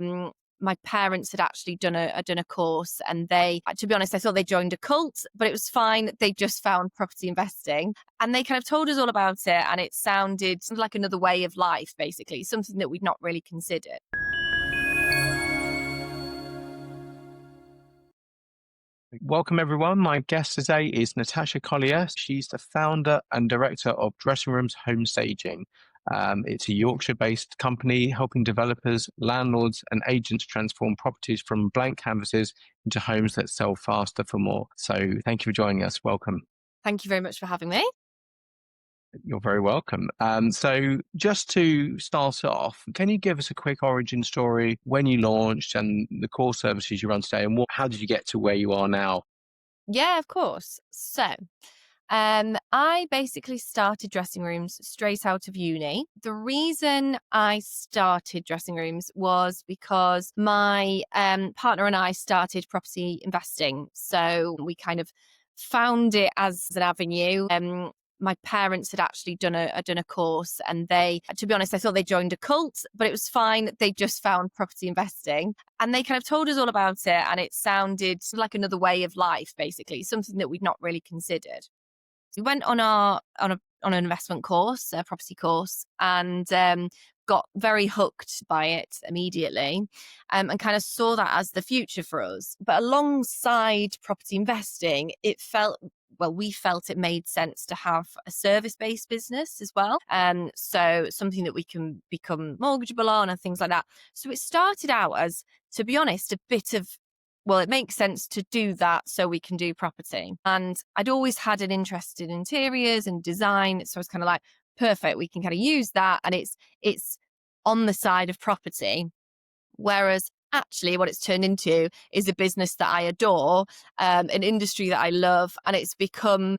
Mm, My parents had actually done a course, and they, to be honest, I thought they joined a cult, but it was fine. They just found property investing, and they kind of told us all about it, and it sounded like another way of life, basically, something that we'd not really considered. Welcome, everyone. My guest today is Natasha Collier. She's the founder and director of Dressing Rooms Home Staging. It's a Yorkshire-based company helping developers, landlords, and agents transform properties from blank canvases into homes that sell faster for more. So, thank you for joining us. Welcome. Thank you very much for having me. You're very welcome. So, just to start off, can you give us a quick origin story when you launched and the core services you run today, and how did you get to where you are now? Yeah, of course. I basically started dressing rooms straight out of uni. The reason I started dressing rooms was because my partner and I started property investing. So we kind of found it as an avenue. My parents had actually done a course, and they, to be honest, I thought they joined a cult, but it was fine. They just found property investing, and they kind of told us all about it, and it sounded like another way of life, basically, something that we'd not really considered. We went on an investment course, a property course, and got very hooked by it immediately, and kind of saw that as the future for us. But alongside property investing, we felt it made sense to have a service-based business as well. So something that we can become mortgageable on and things like that. So it started out as, to be honest, a bit of, well, it makes sense to do that so we can do property. And I'd always had an interest in interiors and design. So I was kind of like, perfect, we can kind of use that. And it's on the side of property. Whereas actually what it's turned into is a business that I adore, an industry that I love, and it's become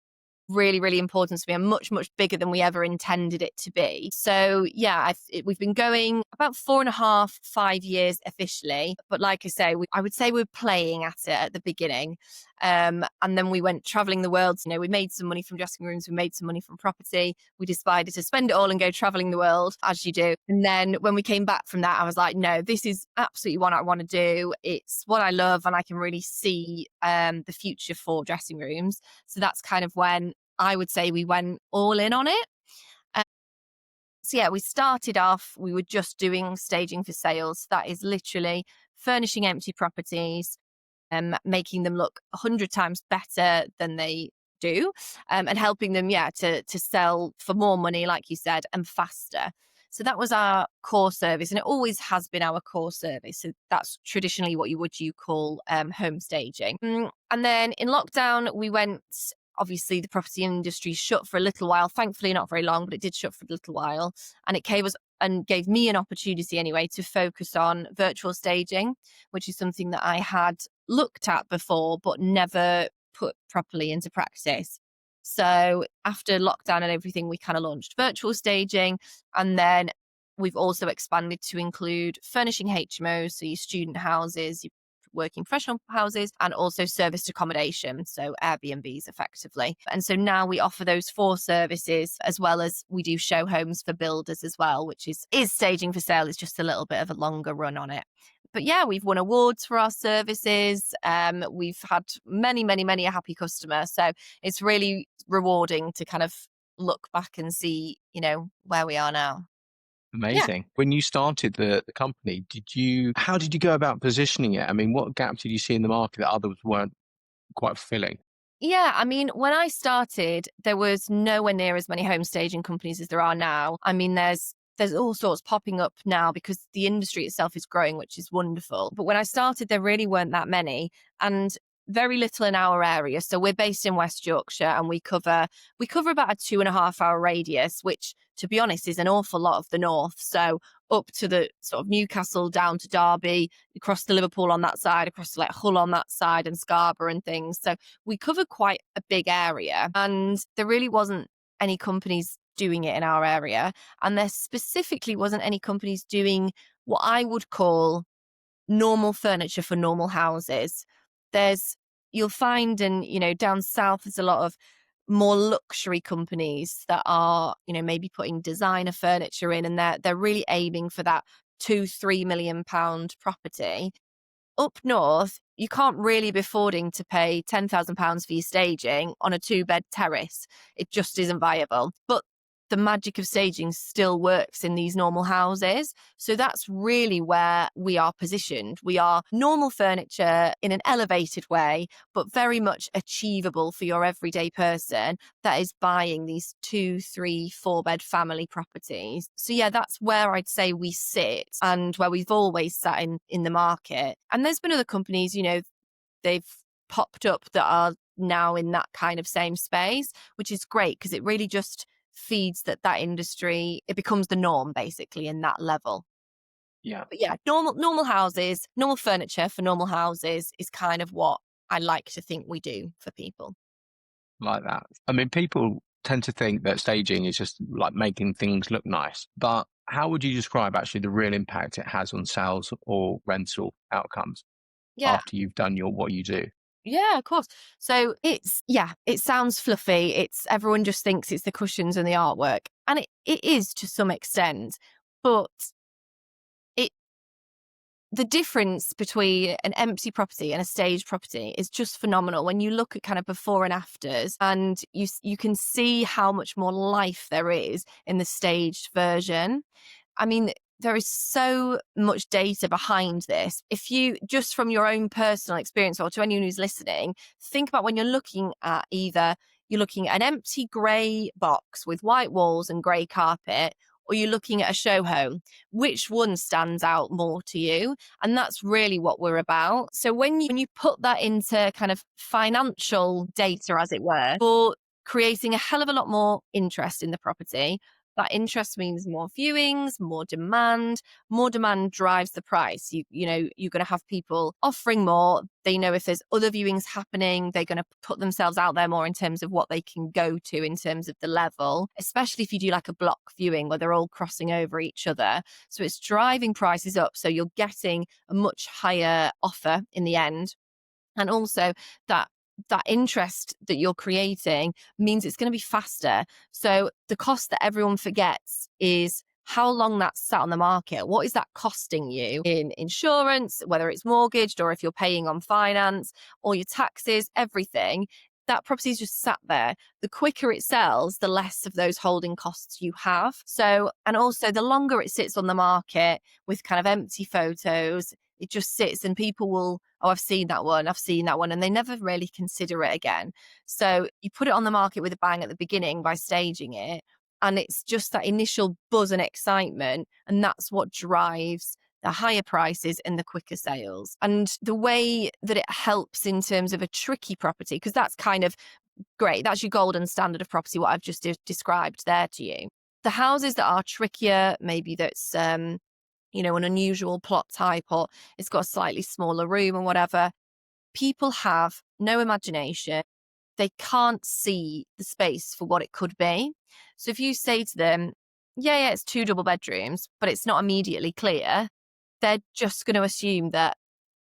really, really important to me and much, much bigger than we ever intended it to be. So yeah, we've been going about 4.5, 5 years officially. But like I say, I would say we're playing at it at the beginning. And then we went traveling the world. We made some money from dressing rooms. We made some money from property. We decided to spend it all and go traveling the world, as you do. And then when we came back from that, I was like, no, this is absolutely what I want to do. It's what I love, and I can really see the future for dressing rooms. So that's kind of when I would say we went all in on it. Um, so yeah, we started off, we were just doing staging for sales. That is literally furnishing empty properties, making them look 100 times better than they do, and helping them, to sell for more money, like you said, and faster. So that was our core service, and it always has been our core service. So that's traditionally what you call home staging. And then in lockdown, we went. Obviously, the property industry shut for a little while. Thankfully, not very long, but it did shut for a little while, and it gave me an opportunity anyway to focus on virtual staging, which is something that I had looked at before but never put properly into practice. So after lockdown and everything, we kind of launched virtual staging, and then we've also expanded to include furnishing HMOs, so your student houses, your working professional houses, and also serviced accommodation, so Airbnbs effectively. And so now we offer those 4 services, as well as we do show homes for builders as well, which is staging for sale. It's just a little bit of a longer run on it. But yeah, we've won awards for our services. We've had many, many, many a happy customer. So it's really rewarding to kind of look back and see, where we are now. Yeah. Amazing. When you started the company, how did you go about positioning it? I mean, what gaps did you see in the market that others weren't quite filling? Yeah, I mean, when I started, there was nowhere near as many home staging companies as there are now. I mean, there's all sorts popping up now because the industry itself is growing, which is wonderful. But when I started, there really weren't that many, and very little in our area. So we're based in West Yorkshire, and we cover about a 2.5 hour radius, which, to be honest, is an awful lot of the north. So up to the sort of Newcastle, down to Derby, across to Liverpool on that side, across to like Hull on that side, and Scarborough and things. So we cover quite a big area, and there really wasn't any companies doing it in our area. And there specifically wasn't any companies doing what I would call normal furniture for normal houses. You'll find down south, there's a lot of more luxury companies that are, maybe putting designer furniture in, and they're really aiming for that £2-3 million property. Up north, you can't really be affording to pay £10,000 for your staging on a 2-bed terrace. It just isn't viable. But the magic of staging still works in these normal houses. So that's really where we are positioned. We are normal furniture in an elevated way, but very much achievable for your everyday person that is buying these 2, 3, 4-bed family properties. So yeah, that's where I'd say we sit and where we've always sat in the market. And there's been other companies, they've popped up that are now in that kind of same space, which is great because it really just feeds that industry. It becomes the norm basically in that level. Yeah. But yeah, normal houses, normal furniture for normal houses is kind of what I like to think we do for people. Like that. I mean, people tend to think that staging is just like making things look nice, but how would you describe actually the real impact it has on sales or rental outcomes Yeah. after you've done what you do? Yeah, of course. So it sounds fluffy. It's everyone just thinks it's the cushions and the artwork. And it is to some extent, but it the difference between an empty property and a staged property is just phenomenal when you look at kind of before and afters, and you can see how much more life there is in the staged version. I mean, there is so much data behind this. If you, just from your own personal experience or to anyone who's listening, think about when you're looking at an empty grey box with white walls and grey carpet, or you're looking at a show home, which one stands out more to you? And that's really what we're about. So when you put that into kind of financial data, as it were, you're creating a hell of a lot more interest in the property. That interest means more viewings, more demand. More demand drives the price. You're going to have people offering more. They know if there's other viewings happening, they're going to put themselves out there more in terms of what they can go to in terms of the level, especially if you do like a block viewing where they're all crossing over each other. So it's driving prices up. So you're getting a much higher offer in the end. And also that interest that you're creating means it's going to be faster. So the cost that everyone forgets is how long that's sat on the market. What is that costing you in insurance, whether it's mortgaged or if you're paying on finance, or your taxes, everything? That property's just sat there. The quicker it sells, the less of those holding costs you have. So, and also the longer it sits on the market with kind of empty photos, it just sits and people will, oh, I've seen that one, and they never really consider it again. So you put it on the market with a bang at the beginning by staging it, and it's just that initial buzz and excitement, and that's what drives the higher prices and the quicker sales. And the way that it helps in terms of a tricky property, because that's kind of great, that's your golden standard of property, what I've just described there to you. The houses that are trickier, maybe that's an unusual plot type, or it's got a slightly smaller room or whatever, people have no imagination. They can't see the space for what it could be. So if you say to them, yeah, it's 2 double bedrooms, but it's not immediately clear, they're just going to assume that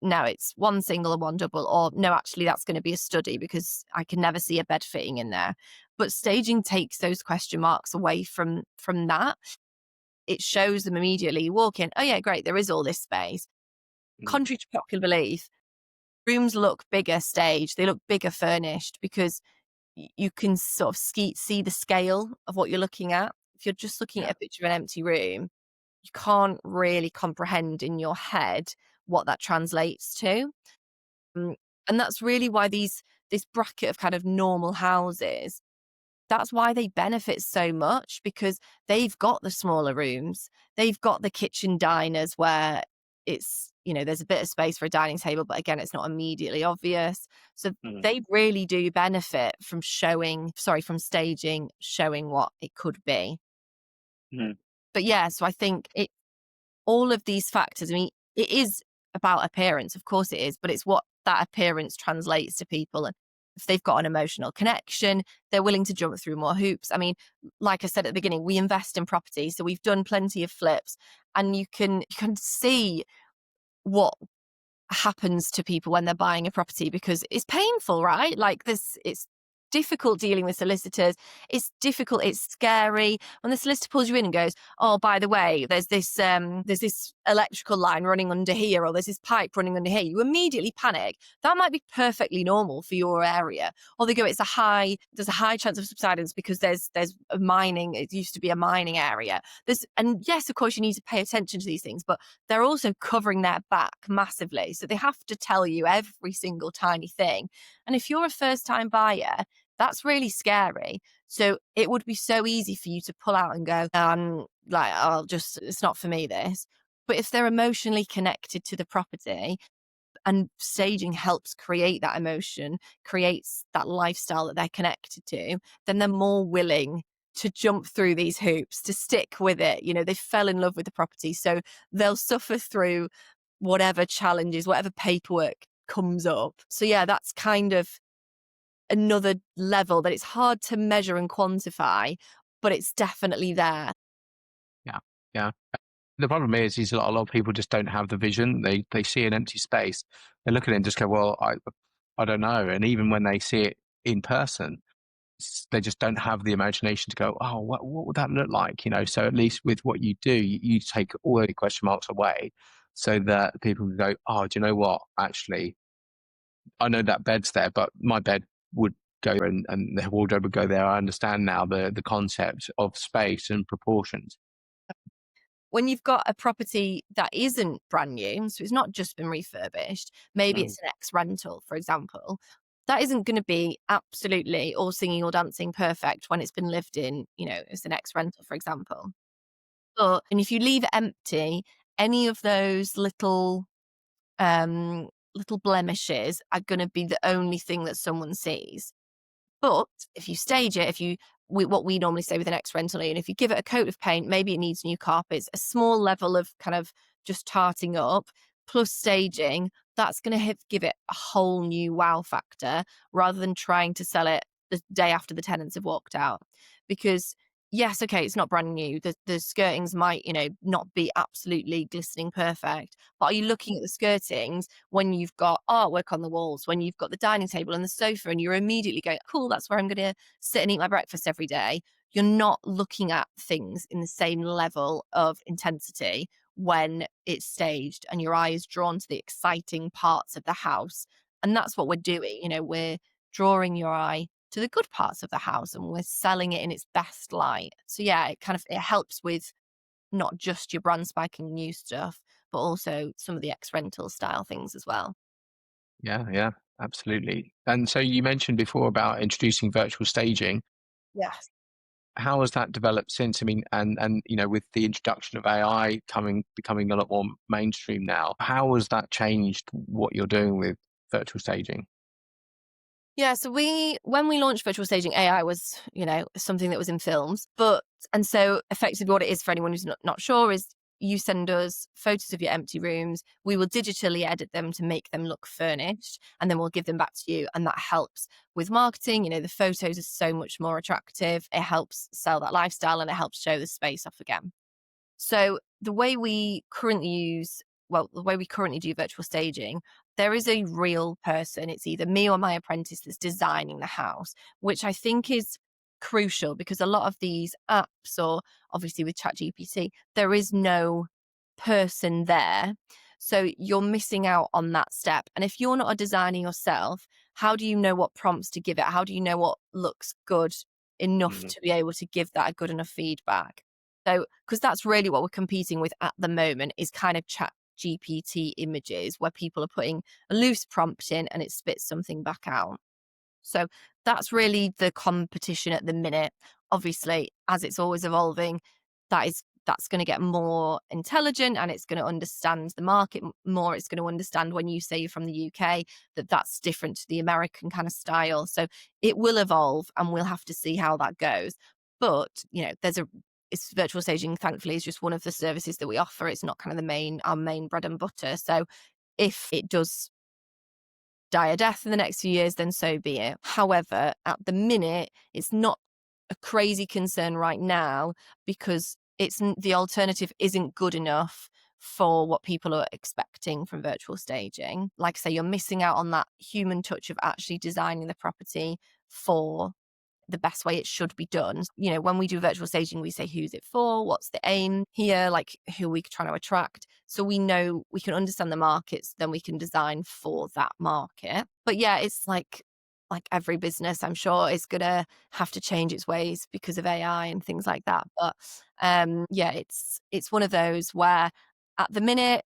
no, it's 1 single and 1 double, or no, actually that's going to be a study because I can never see a bed fitting in there. But staging takes those question marks away from that. It shows them immediately. You walk in, oh yeah, great, there is all this space. Mm. Contrary to popular belief, rooms look bigger staged, they look bigger furnished because you can sort of see the scale of what you're looking at. If you're just looking at Yeah. a picture of an empty room, you can't really comprehend in your head what that translates to. Mm, And that's really why this bracket of kind of normal houses, that's why they benefit so much, because they've got the smaller rooms. They've got the kitchen diners where there's a bit of space for a dining table, but again, it's not immediately obvious. So Mm. they really do benefit from from staging, showing what it could be. Mm. But yeah, so I think all of these factors, I mean, it is about appearance, of course it is, but it's what that appearance translates to people. And if they've got an emotional connection, they're willing to jump through more hoops. I mean, like I said at the beginning, we invest in property. So we've done plenty of flips, and you can see what happens to people when they're buying a property, because it's painful, right? Like this, it's difficult dealing with solicitors. It's difficult. It's scary. When the solicitor pulls you in and goes, "Oh, by the way, there's this electrical line running under here, or there's this pipe running under here," you immediately panic. That might be perfectly normal for your area. Or they go, there's a high chance of subsidence because there's a mining. It used to be a mining area. And yes, of course, you need to pay attention to these things, but they're also covering their back massively. So they have to tell you every single tiny thing. And if you're a first time buyer, that's really scary. So it would be so easy for you to pull out and go, like, it's not for me, this. But if they're emotionally connected to the property, and staging helps create that emotion, creates that lifestyle that they're connected to, then they're more willing to jump through these hoops, to stick with it. They fell in love with the property. So they'll suffer through whatever challenges, whatever paperwork comes up. So yeah, that's kind of another level that it's hard to measure and quantify, but it's definitely there. Yeah, yeah. The problem is a lot of people just don't have the vision. They see an empty space, they look at it and just go, "Well, I don't know." And even when they see it in person, they just don't have the imagination to go, "Oh, what would that look like?" So at least with what you do, you take all the question marks away, so that people can go, "Oh, do you know what? Actually, I know that bed's there, but my bed would go and the wardrobe would go there. I understand now the concept of space and proportions." When you've got a property that isn't brand new, so it's not just been refurbished, maybe Mm, it's an ex rental, for example, that isn't going to be absolutely all singing or dancing perfect when it's been lived in, as an ex rental, for example. And if you leave it empty, any of those little blemishes are going to be the only thing that someone sees. But if you stage it, what we normally say with an ex-rental, and if you give it a coat of paint, maybe it needs new carpets, a small level of kind of just tarting up, plus staging, that's going to give it a whole new wow factor rather than trying to sell it the day after the tenants have walked out. Because yes, okay, it's not brand new. The skirtings might, not be absolutely glistening perfect. But are you looking at the skirtings when you've got artwork on the walls, when you've got the dining table and the sofa, and you're immediately going, cool, that's where I'm going to sit and eat my breakfast every day? You're not looking at things in the same level of intensity when it's staged and your eye is drawn to the exciting parts of the house. And that's what we're doing. We're drawing your eye to the good parts of the house and we're selling it in its best light. So yeah, it helps with not just your brand spiking new stuff, but also some of the ex rental style things as well. yeah, yeah, absolutely. And so you mentioned before about introducing virtual staging. Yes. How has that developed since? I mean, and with the introduction of AI becoming a lot more mainstream now, how has that changed what you're doing with virtual staging? Yeah, so when we launched virtual staging, AI was, something that was in films. And so effectively what it is for anyone who's not sure is you send us photos of your empty rooms. We will digitally edit them to make them look furnished, and then we'll give them back to you. And that helps with marketing. The photos are so much more attractive. It helps sell that lifestyle and it helps show the space off again. So the way we currently do virtual staging, there is a real person. It's either me or my apprentice that's designing the house, which I think is crucial because a lot of these apps, or obviously with ChatGPT, there is no person there. So you're missing out on that step. And if you're not a designer yourself, how do you know what prompts to give it? How do you know what looks good enough Mhm. to be able to give that a good enough feedback? So, because that's really what we're competing with at the moment is kind of chat GPT images where people are putting a loose prompt in and it spits something back out. So that's really the competition at the minute. Obviously, as it's always evolving, that's going to get more intelligent and it's going to understand the market more. It's going to understand when you say you're from the UK that that's different to the American kind of style. So it will evolve and we'll have to see how that goes. But, it's virtual staging, thankfully, is just one of the services that we offer. It's not kind of our main bread and butter. So if it does die a death in the next few years, then so be it. However, at the minute, it's not a crazy concern right now because the alternative isn't good enough for what people are expecting from virtual staging. Like I say, you're missing out on that human touch of actually designing the property for the best way it should be done. You know, when we do virtual staging, we say, who's it for? What's the aim here? Like, who are we trying to attract? So we know, we can understand the markets, then we can design for that market. But yeah, it's like every business, I'm sure, is gonna have to change its ways because of AI and things like that. But yeah, it's one of those where at the minute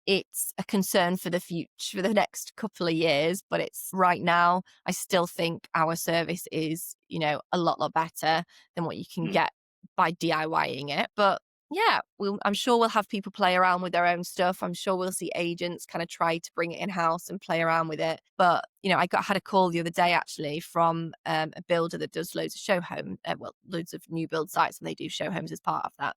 it's a concern for the future, for the next couple of years, but it's right now, I still think our service is, you know, a lot better than what you can Mm. get by DIYing it. But yeah, I'm sure we'll have people play around with their own stuff. I'm sure we'll see agents kind of try to bring it in house and play around with it. But you know, had a call the other day actually from a builder that does loads of show home, well, loads of new build sites, and they do show homes as part of that.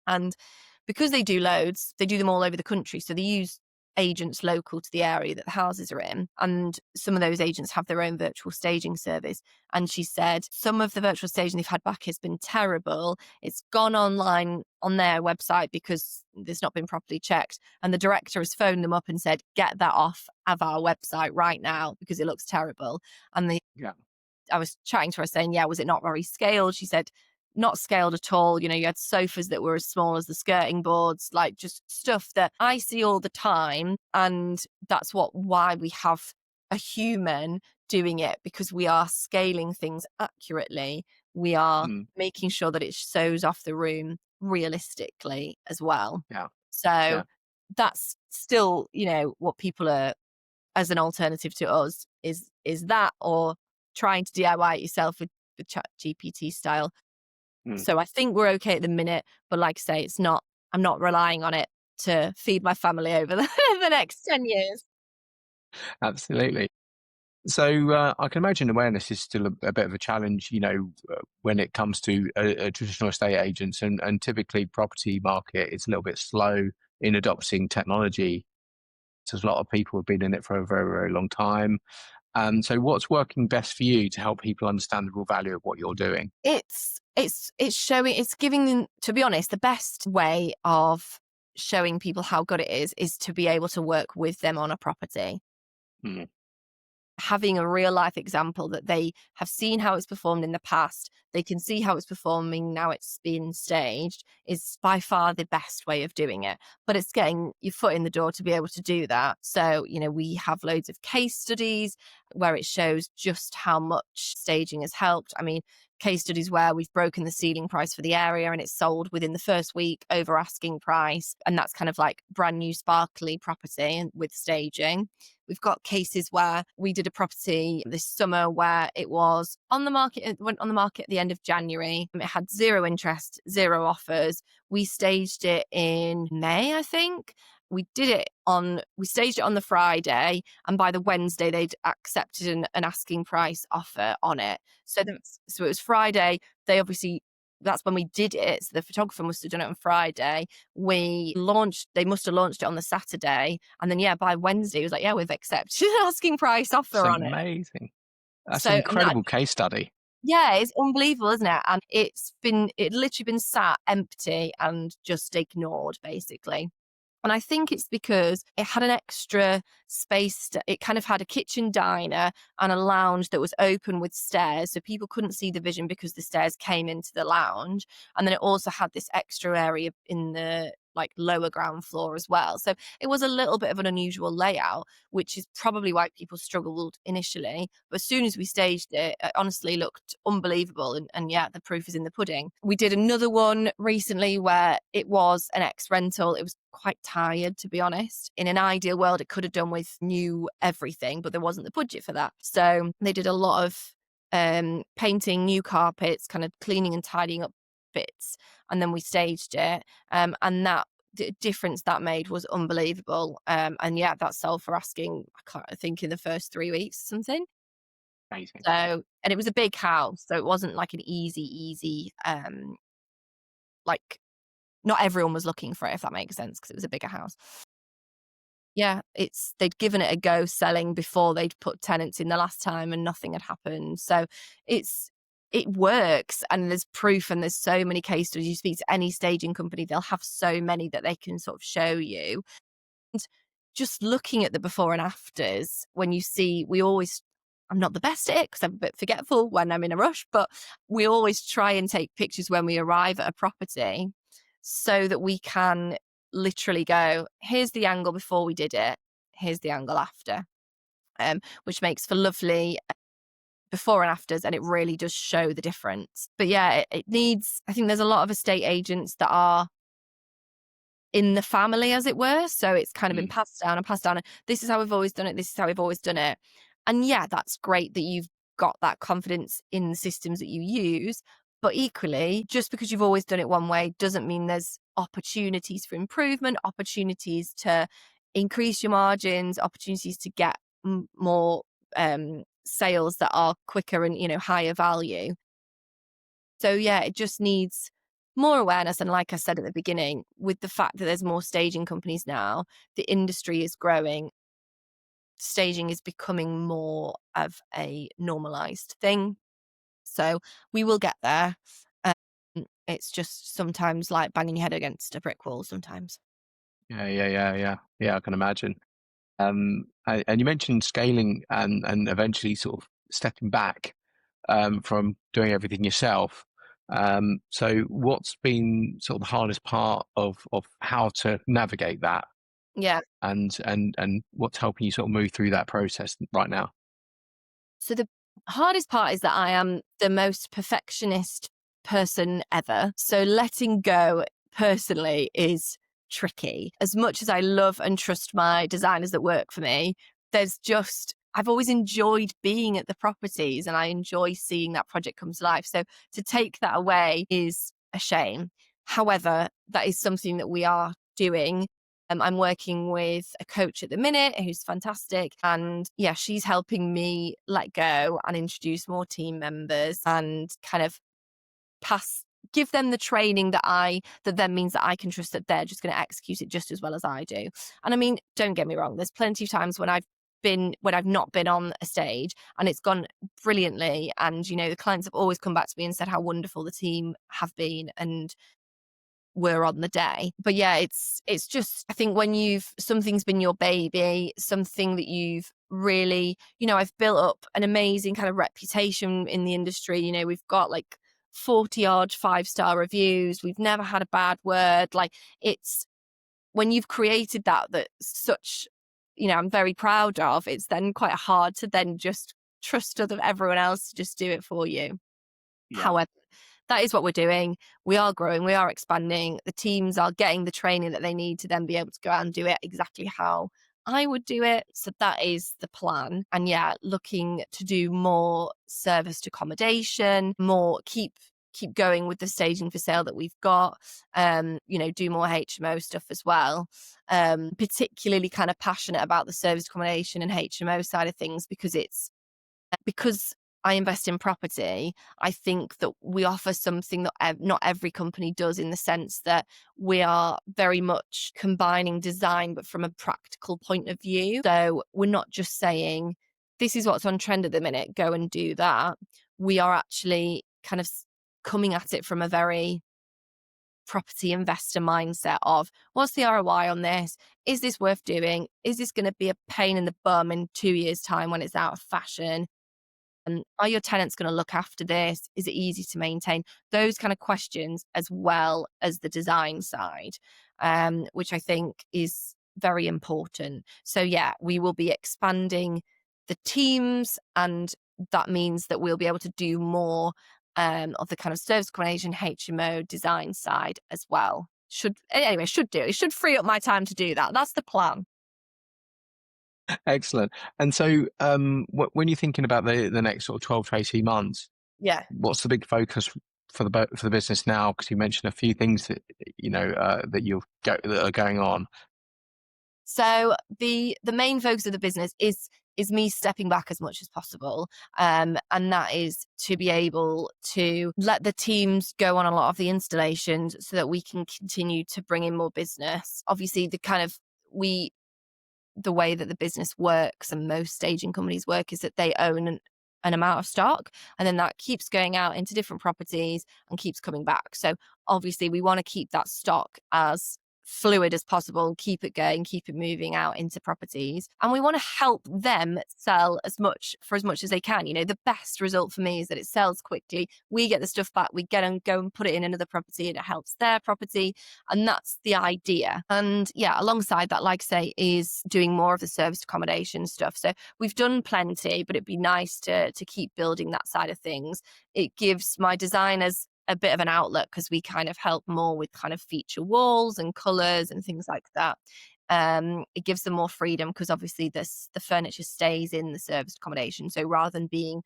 And because they do loads, they do them all over the country. So they use agents local to the area that the houses are in. And some of those agents have their own virtual staging service. And she said some of the virtual staging they've had back has been terrible. It's gone online on their website because it's not been properly checked. And the director has phoned them up and said, get that off of our website right now because it looks terrible. And Yeah. I was chatting to her saying, yeah, was it not very scaled? She said, not scaled at all. You know, you had sofas that were as small as the skirting boards, like just stuff that I see all the time. And that's why we have a human doing it, because we are scaling things accurately. We are Mm. making sure that it shows off the room realistically as well. Yeah. So Yeah. that's still, you know, what people are, as an alternative to us, is that, or trying to DIY it yourself with the chat GPT style. Mm. So I think we're okay at the minute, but like I say, I'm not relying on it to feed my family over the next 10 years. Absolutely. So I can imagine awareness is still a bit of a challenge, when it comes to a traditional estate agents, and typically property market is a little bit slow in adopting technology. So a lot of people have been in it for a very, very long time. So what's working best for you to help people understand the real value of what you're doing? It's showing, it's giving them, to be honest, the best way of showing people how good it is to be able to work with them on a property. Mm. Having a real life example that they have seen how it's performed in the past, they can see how it's performing now it's been staged, is by far the best way of doing it. But it's getting your foot in the door to be able to do that. So, you know, we have loads of case studies where it shows just how much staging has helped. I mean, case studies where we've broken the ceiling price for the area and it's sold within the first week over asking price. And that's kind of like brand new sparkly property and with staging. We've got cases where we did a property this summer where it was on the market, it went on the market at the end of January. It had zero interest, zero offers. We staged it in May, I think. We staged it on the Friday, and by the Wednesday they'd accepted an asking price offer on it. So it was Friday. That's when we did it. So the photographer must have done it on Friday. They must have launched it on the Saturday. And then, yeah, by Wednesday, it was like, yeah, we've accepted an asking price It's offer on it. amazing. That's an And that, incredible case study. yeah, it's unbelievable, isn't it? And it literally been sat empty and just ignored, basically. And I think it's because it had an extra space. It kind of had a kitchen diner and a lounge that was open with stairs. So people couldn't see the vision because the stairs came into the lounge. And then it also had this extra area in the like lower ground floor as well. So it was a little bit of an unusual layout, which is probably why people struggled initially. But as soon as we staged it, it honestly looked unbelievable. And yeah, the proof is in the pudding. We did another one recently where it was an ex rental. It was quite tired, to be honest. In an ideal world, it could have done with new everything, but there wasn't the budget for that. So they did a lot of painting, new carpets, kind of cleaning and tidying up bits, and then we staged it. And that the difference that made was unbelievable. And yeah, that sold for asking, I think in the first 3 weeks or something. Amazing. So, and it was a big house, so it wasn't like an easy, like not everyone was looking for it, if that makes sense, because it was a bigger house. Yeah, they'd given it a go selling before they'd put tenants in the last time and nothing had happened. So it works, and there's proof, and there's so many case studies. You speak to any staging company, they'll have so many that they can sort of show you. And just looking at the before and afters, when you see, I'm not the best at it because I'm a bit forgetful when I'm in a rush, but we always try and take pictures when we arrive at a property so that we can literally go, here's the angle before we did it, here's the angle after, which makes for lovely before and afters, and it really does show the difference. But yeah, it needs, I think there's a lot of estate agents that are in the family, as it were. So it's kind of been Mm. passed down and passed down. And this is how we've always done it. This is how we've always done it. And yeah, that's great that you've got that confidence in the systems that you use. But equally, just because you've always done it one way doesn't mean there's opportunities for improvement, opportunities to increase your margins, opportunities to get more sales that are quicker and, higher value. So yeah, it just needs more awareness. And like I said at the beginning, with the fact that there's more staging companies now, the industry is growing. Staging is becoming more of a normalized thing. So we will get there. Um, it's just sometimes like banging your head against a brick wall sometimes. Yeah, I can imagine. And you mentioned scaling and eventually sort of stepping back from doing everything yourself. So what's been sort of the hardest part of how to navigate that, Yeah. and what's helping you sort of move through that process right now? So the hardest part is that I am the most perfectionist person ever. So letting go personally is tricky. As much as I love and trust my designers that work for me, I've always enjoyed being at the properties and I enjoy seeing that project come to life. So to take that away is a shame. However, that is something that we are doing. I'm working with a coach at the minute who's fantastic. And yeah, she's helping me let go and introduce more team members and kind of give them the training that then means that I can trust that they're just going to execute it just as well as I do. And I mean, don't get me wrong, there's plenty of times when I've not been on a stage and it's gone brilliantly. And, the clients have always come back to me and said how wonderful the team have been and were on the day. But yeah, it's just, I think when something's been your baby, something that you've really, I've built up an amazing kind of reputation in the industry. We've got like 40 odd 5-star reviews. We've never had a bad word. Like, it's when you've created that such, I'm very proud of, it's then quite hard to then just trust everyone else to just do it for you. Yeah. However, that is what we're doing. We are growing, we are expanding. The teams are getting the training that they need to then be able to go out and do it exactly how I would do it. So that is the plan. And yeah, looking to do more serviced accommodation, more keep going with the staging for sale that we've got, do more HMO stuff as well. Particularly kind of passionate about the serviced accommodation and HMO side of things because I invest in property. I think that we offer something that not every company does, in the sense that we are very much combining design, but from a practical point of view. So we're not just saying, this is what's on trend at the minute, go and do that. We are actually kind of coming at it from a very property investor mindset of, what's the ROI on this? Is this worth doing? Is this going to be a pain in the bum in 2 years' time when it's out of fashion? And are your tenants going to look after this? Is it easy to maintain? Those kind of questions, as well as the design side, which I think is very important. So yeah, we will be expanding the teams, and that means that we'll be able to do more of the kind of service accommodation HMO design side as well. It should free up my time to do that. That's the plan. Excellent. And so, when you're thinking about the next sort of 12 to 18 months, Yeah. what's the big focus for the business now? Because you mentioned a few things that that are going on. So the main focus of the business is me stepping back as much as possible, and that is to be able to let the teams go on a lot of the installations so that we can continue to bring in more business. Obviously, the way that the business works and most staging companies work is that they own an amount of stock, and then that keeps going out into different properties and keeps coming back. So obviously we want to keep that stock as fluid as possible, keep it going, keep it moving out into properties. And we want to help them sell as much as they can. The best result for me is that it sells quickly. We get the stuff back, we get and go and put it in another property, and it helps their property. And that's the idea. And yeah, alongside that, like I say, is doing more of the serviced accommodation stuff. So we've done plenty, but it'd be nice to keep building that side of things. It gives my designers a bit of an outlet because we kind of help more with kind of feature walls and colors and things like that. It gives them more freedom because obviously the furniture stays in the serviced accommodation. So rather than being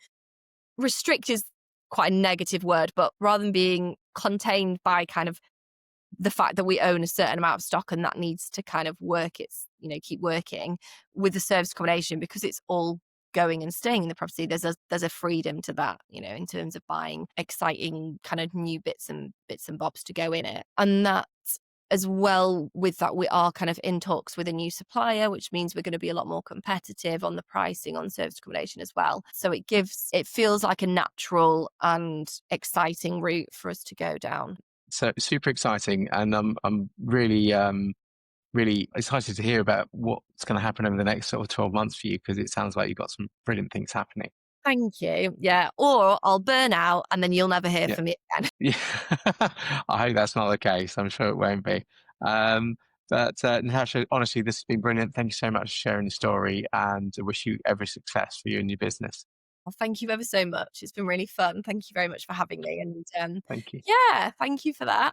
restrict is quite a negative word, but rather than being contained by kind of the fact that we own a certain amount of stock and that needs to kind of work keep working with the service accommodation, because it's all going and staying in the property. There's a freedom to that, in terms of buying exciting kind of new bits and bobs to go in it. And that, as well with that, we are kind of in talks with a new supplier, which means we're going to be a lot more competitive on the pricing on service accommodation as well. So it feels like a natural and exciting route for us to go down. So super exciting, and I'm really really excited to hear about what's going to happen over the next sort of 12 months for you, because it sounds like you've got some brilliant things happening. Thank you. Yeah. Or I'll burn out and then you'll never hear Yeah. from me again. Yeah. I hope that's not the case. I'm sure it won't be. But Natasha, honestly, this has been brilliant. Thank you so much for sharing the story, and I wish you every success for you and your business. Well, thank you ever so much. It's been really fun. Thank you very much for having me. And Thank you. yeah, thank you for that.